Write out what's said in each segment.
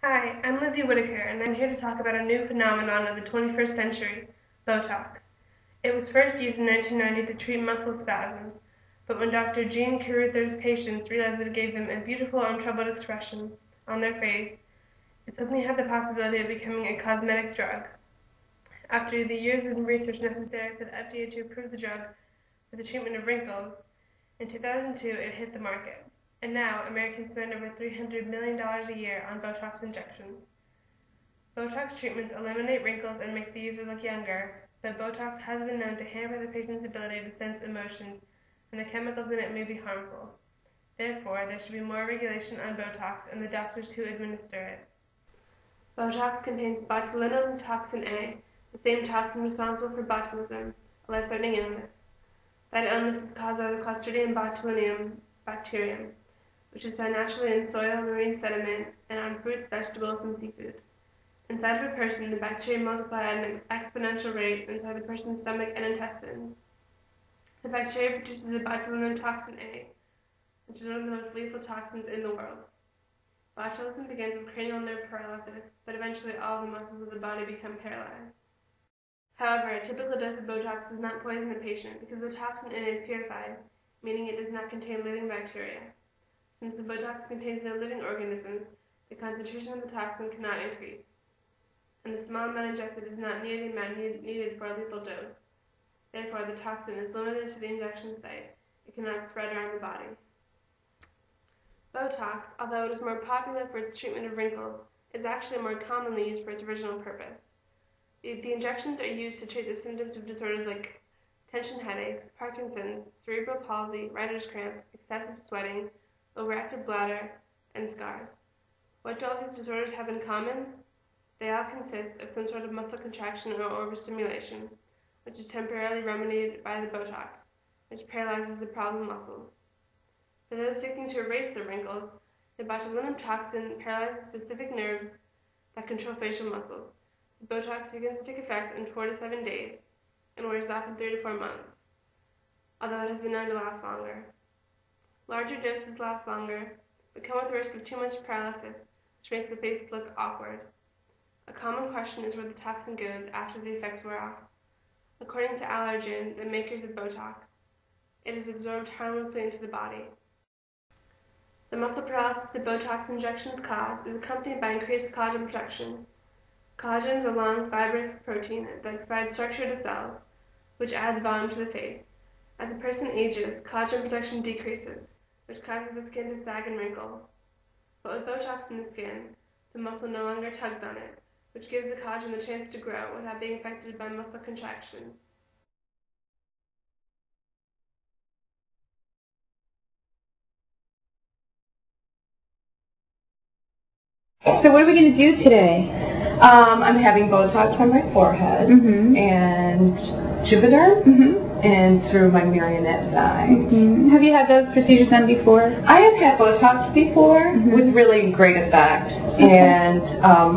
Hi, I'm Lizzie Whitaker, and I'm here to talk about a new phenomenon of the 21st century, Botox. It was first used in 1990 to treat muscle spasms, but when Dr. Jean Carruthers' patients realized that it gave them a beautiful, untroubled expression on their face, it suddenly had the possibility of becoming a cosmetic drug. After the years of research necessary for the FDA to approve the drug for the treatment of wrinkles, in 2002 it hit the market. And now, Americans spend over $300 million a year on Botox injections. Botox treatments eliminate wrinkles and make the user look younger, but Botox has been known to hamper the patient's ability to sense emotions, and the chemicals in it may be harmful. Therefore, there should be more regulation on Botox and the doctors who administer it. Botox contains botulinum toxin A, the same toxin responsible for botulism, a life-threatening illness. That illness is caused by the Clostridium botulinum bacterium, which is found naturally in soil, marine sediment, and on fruits, vegetables, and seafood. Inside of a person, the bacteria multiply at an exponential rate inside the person's stomach and intestines. The bacteria produces the botulinum toxin A, which is one of the most lethal toxins in the world. Botulism begins with cranial nerve paralysis, but eventually all the muscles of the body become paralyzed. However, a typical dose of Botox does not poison the patient because the toxin in it is purified, meaning it does not contain living bacteria. Since the Botox contains no living organisms, the concentration of the toxin cannot increase, and the small amount injected is not near the amount needed for a lethal dose. Therefore, the toxin is limited to the injection site. It cannot spread around the body. Botox, although it is more popular for its treatment of wrinkles, is actually more commonly used for its original purpose. The injections are used to treat the symptoms of disorders like tension headaches, Parkinson's, cerebral palsy, writer's cramp, excessive sweating, overactive bladder, and scars. What do all these disorders have in common? They all consist of some sort of muscle contraction or overstimulation, which is temporarily remedied by the Botox, which paralyzes the problem muscles. For those seeking to erase the wrinkles, the botulinum toxin paralyzes specific nerves that control facial muscles. The Botox begins to take effect in 4 to 7 days and wears off in 3 to 4 months, although it has been known to last longer. Larger doses last longer, but come with the risk of too much paralysis, which makes the face look awkward. A common question is where the toxin goes after the effects wear off. According to Allergen, the makers of Botox, it is absorbed harmlessly into the body. The muscle paralysis the Botox injections cause is accompanied by increased collagen production. Collagen is a long, fibrous protein that provides structure to cells, which adds volume to the face. As a person ages, collagen production decreases, which causes the skin to sag and wrinkle. But with Botox in the skin, the muscle no longer tugs on it, which gives the collagen the chance to grow without being affected by muscle contractions. So what are we going to do today? I'm having Botox on my forehead and Juvederm and through my marionette thighs. Have you had those procedures done before? I have had Botox before with really great effect, and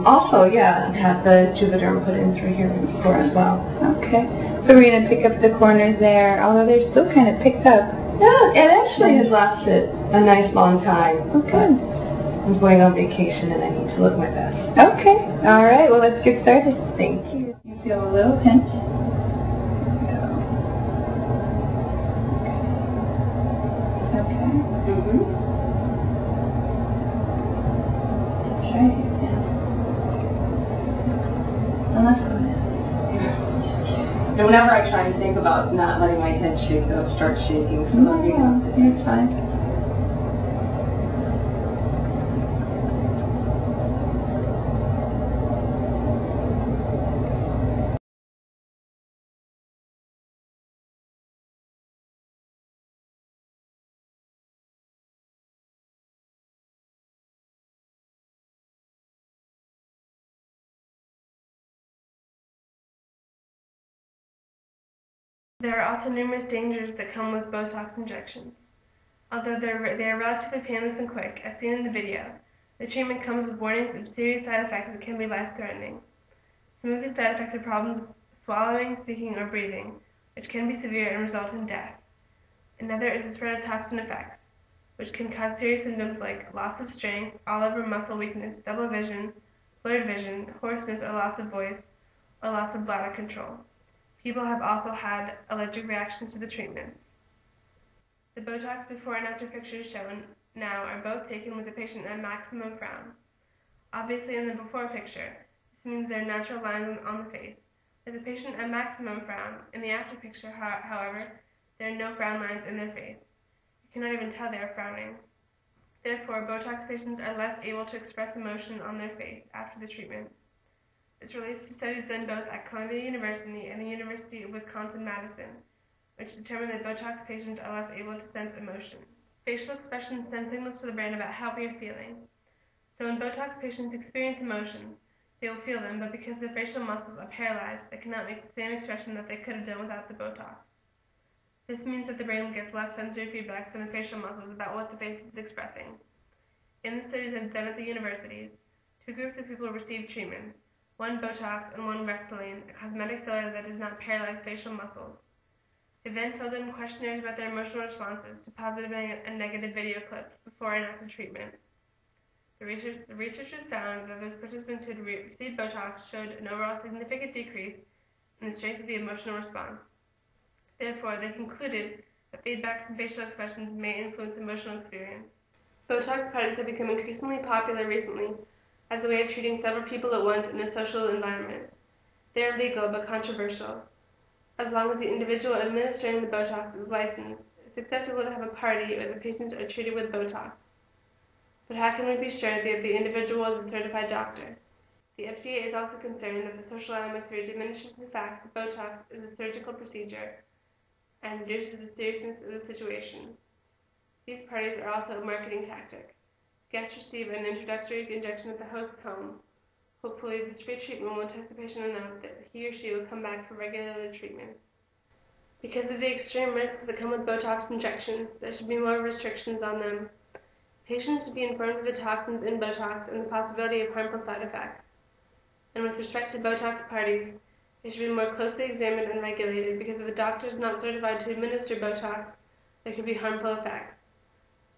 also, yeah, I've had the Juvederm put in through here before as well. Okay. So we're going to pick up the corners there, although they're still kind of picked up. Yeah, it actually has lasted a nice long time. Okay. I'm going on vacation and I need to look my best. Okay. All right. Well, let's get started. Thank you. You feel a little pinch. Okay. Try it down. And let's go down. And whenever I try and think about not letting my head shake, though, it starts shaking. So You're fine. There are also numerous dangers that come with Botox injections. Although they are relatively painless and quick, as seen in the video, the treatment comes with warnings of serious side effects that can be life-threatening. Some of these side effects are problems with swallowing, speaking, or breathing, which can be severe and result in death. Another is the spread of toxin effects. which can cause serious symptoms like loss of strength, all-over muscle weakness, double vision, blurred vision, hoarseness or loss of voice, or loss of bladder control. People have also had allergic reactions to the treatments. The Botox before and after pictures shown now are both taken with the patient at maximum frown. Obviously, in the before picture, this means there are natural lines on the face, with the patient at maximum frown. In the after picture, however, there are no frown lines in their face. You cannot even tell they are frowning. Therefore, Botox patients are less able to express emotion on their face after the treatment. This relates to studies done both at Columbia University and the University of Wisconsin-Madison, which determined that Botox patients are less able to sense emotion. Facial expressions send signals to the brain about how we are feeling. So when Botox patients experience emotions, they will feel them, but because their facial muscles are paralyzed, they cannot make the same expression that they could have done without the Botox. This means that the brain gets less sensory feedback from the facial muscles about what the face is expressing. In the studies done at the universities, two groups of people received treatments, one Botox and one Restylane, a cosmetic filler that does not paralyze facial muscles. They then filled in questionnaires about their emotional responses to positive and negative video clips before and after treatment. The researchers found that those participants who had received Botox showed an overall significant decrease in the strength of the emotional response. Therefore, they concluded that feedback from facial expressions may influence emotional experience. Botox parties have become increasingly popular recently as a way of treating several people at once in a social environment. They are legal but controversial. As long as the individual administering the Botox is licensed, it's acceptable to have a party where the patients are treated with Botox. But how can we be sure that the individual is a certified doctor? The FDA is also concerned that the social atmosphere diminishes the fact that Botox is a surgical procedure and reduces the seriousness of the situation. These parties are also a marketing tactic. Guests receive an introductory injection at the host's home. Hopefully, this free treatment will entice the patient enough that he or she will come back for regular treatments. Because of the extreme risks that come with Botox injections, there should be more restrictions on them. Patients should be informed of the toxins in Botox and the possibility of harmful side effects. And with respect to Botox parties, they should be more closely examined and regulated because if the doctor is not certified to administer Botox, there could be harmful effects,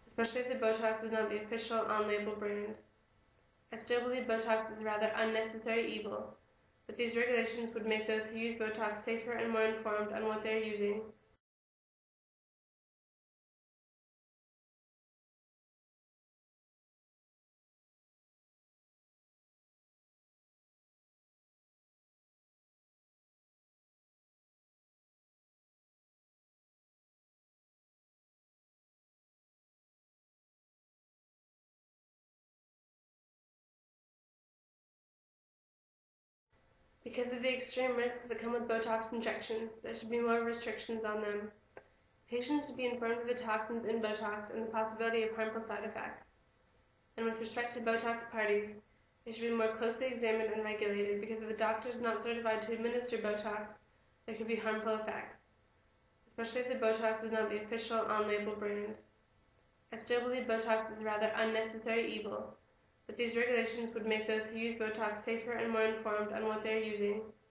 especially if the Botox is not the official on-label brand. I still believe Botox is a rather unnecessary evil, but these regulations would make those who use Botox safer and more informed on what they are using. Because of the extreme risks that come with Botox injections, there should be more restrictions on them. Patients should be informed of the toxins in Botox and the possibility of harmful side effects. And with respect to Botox parties, they should be more closely examined and regulated because if the doctor is not certified to administer Botox, there could be harmful effects, especially if the Botox is not the official on-label brand. I still believe Botox is a rather unnecessary evil, but these regulations would make those who use Botox safer and more informed on what they are using.